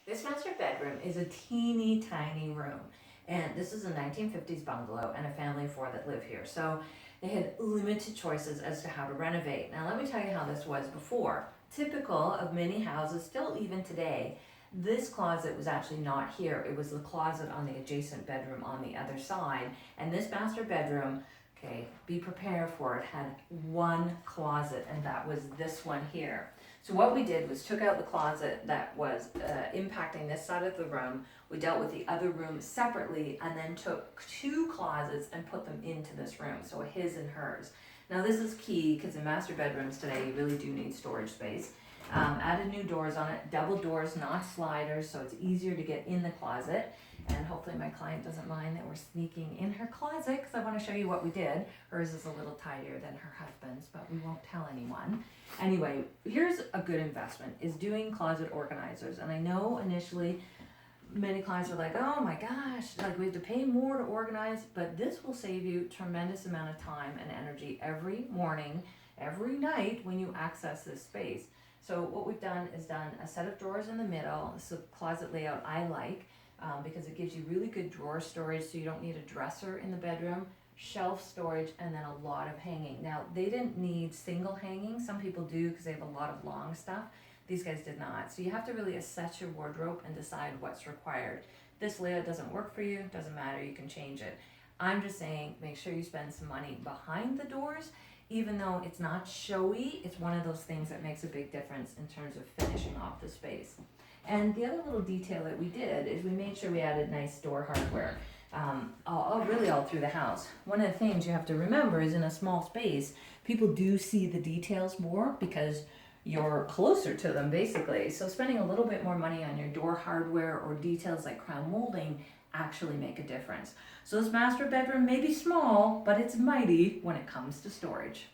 This master bedroom is a teeny tiny room, and this is a 1950s bungalow and a family of four that live here. So they had limited choices as to how to renovate. Now let me tell you how this was before. Typical of many houses, still even today, this closet was actually not here. It was the closet on the adjacent bedroom on the other side. And this master bedroom, okay, be prepared for it, had one closet, and that was this one here. So what we did was took out the closet that was impacting this side of the room. We dealt with the other room separately and then took two closets and put them into this room, so his and hers. Now this is key because in master bedrooms today you really do need storage space. Added new doors on it, double doors, not sliders, so it's easier to get in the closet. And hopefully my client doesn't mind that we're sneaking in her closet because I want to show you what we did. Hers is a little tidier than her husband's, but we won't tell anyone. Anyway, here's a good investment, is doing closet organizers. And I know initially many clients are like, oh my gosh, like we have to pay more to organize, but this will save you tremendous amount of time and energy every morning, every night when you access this space. So what we've done is done a set of drawers in the middle. This is a closet layout I like because it gives you really good drawer storage, so you don't need a dresser in the bedroom, shelf storage, and then a lot of hanging. Now they didn't need single hanging. Some people do because they have a lot of long stuff. These guys did not. So you have to really assess your wardrobe and decide what's required. This layout doesn't work for you, doesn't matter, you can change it. I'm just saying make sure you spend some money behind the doors. Even though it's not showy, it's one of those things that makes a big difference in terms of finishing off the space. And the other little detail that we did is we made sure we added nice door hardware, really all through the house. One of the things you have to remember is in a small space, people do see the details more because you're closer to them basically. So spending a little bit more money on your door hardware or details like crown molding actually make a difference. So this master bedroom may be small, but it's mighty when it comes to storage.